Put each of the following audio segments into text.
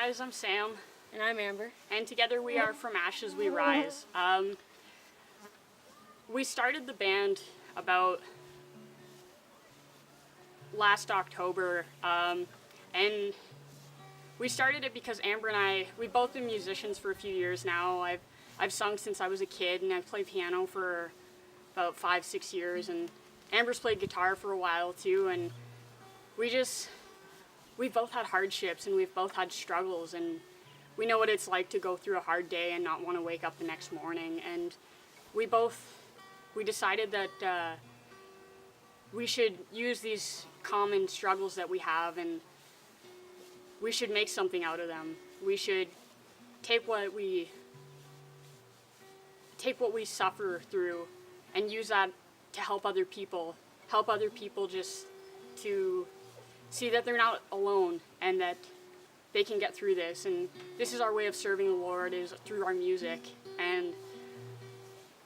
guys, I'm Sam. And I'm Amber. And together we are From Ashes We Rise. We started the band about last October, and we started it because Amber and I, we've both been musicians for a few years now. I've sung since I was a kid, and I've played piano for about 5-6 years, and Amber's played guitar for a while too, and we've both had hardships and we've both had struggles, and we know what it's like to go through a hard day and not want to wake up the next morning. And we decided that we should use these common struggles that we have, and we should make something out of them. We should take what we suffer through and use that to help other people just to see that they're not alone and that they can get through this. And this is our way of serving the Lord, is through our music. And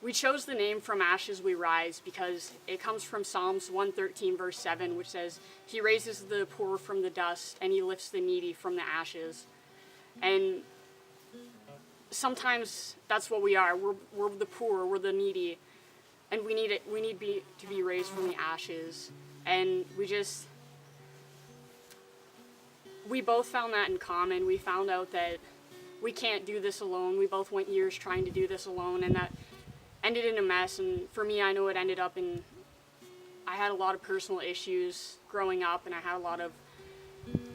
we chose the name From Ashes We Rise because it comes from Psalms 113 verse 7, which says, "He raises the poor from the dust and he lifts the needy from the ashes." And sometimes that's what we are. We're the poor, we're the needy, and we need to be raised from the ashes. And we both found that in common. We found out that we can't do this alone. We both went years trying to do this alone, and that ended in a mess. And for me, I know it ended up in, I had a lot of personal issues growing up, and I had a lot of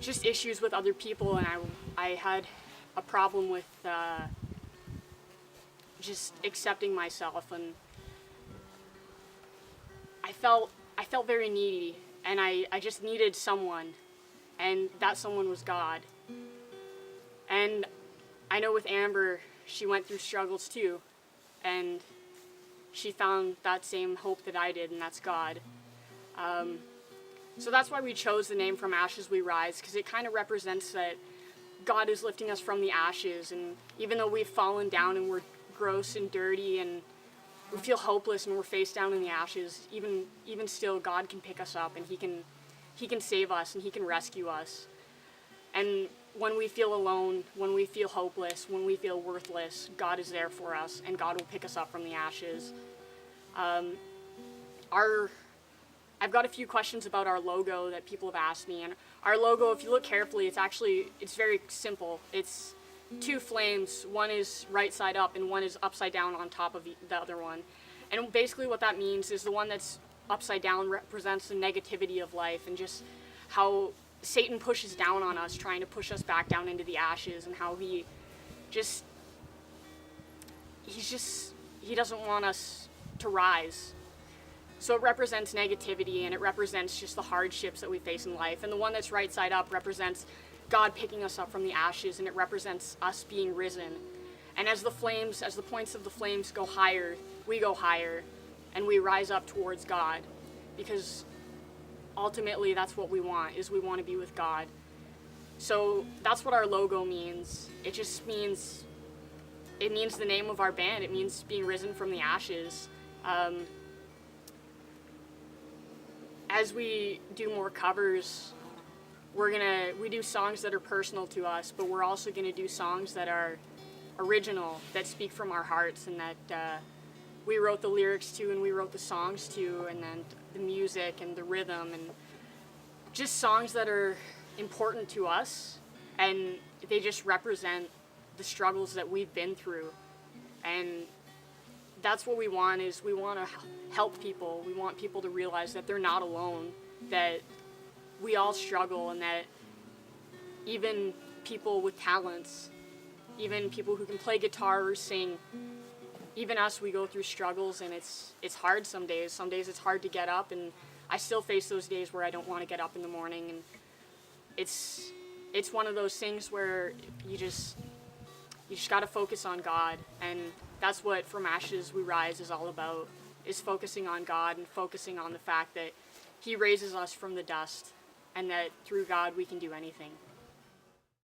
just issues with other people, and I had a problem with just accepting myself, and I felt very needy, and I just needed someone, and that someone was God. And I know with Amber, she went through struggles too, and she found that same hope that I did, and that's God. So that's why we chose the name From Ashes We Rise, because it kind of represents that God is lifting us from the ashes, and even though we've fallen down and we're gross and dirty and we feel hopeless and we're face down in the ashes, even still, God can pick us up, and He can save us, and He can rescue us. And when we feel alone, when we feel hopeless, when we feel worthless, God is there for us, and God will pick us up from the ashes. I've got a few questions about our logo that people have asked me, and our logo, if you look carefully, it's very simple. It's two flames. One is right side up and one is upside down on top of the other one. And basically what that means is the one that's upside down represents the negativity of life, and just how Satan pushes down on us, trying to push us back down into the ashes, and how he doesn't want us to rise. So it represents negativity, and it represents just the hardships that we face in life. And the one that's right side up represents God picking us up from the ashes, and it represents us being risen. And as the points of the flames go higher, we go higher, and we rise up towards God, because ultimately that's what we want, is we want to be with God. So that's what our logo means. It means the name of our band. It means being risen from the ashes. As we do more covers, we do songs that are personal to us, but we're also gonna do songs that are original, that speak from our hearts, and that we wrote the lyrics to, and we wrote the songs to, and then the music and the rhythm, and just songs that are important to us, and they just represent the struggles that we've been through. And that's what we want, is we want to help people. We want people to realize that they're not alone, that we all struggle, and that even people with talents, even people who can play guitar or sing, even us, we go through struggles, and it's hard some days. Some days it's hard to get up, and I still face those days where I don't want to get up in the morning, and it's one of those things where you just got to focus on God. And that's what From Ashes We Rise is all about, is focusing on God and focusing on the fact that He raises us from the dust, and that through God we can do anything.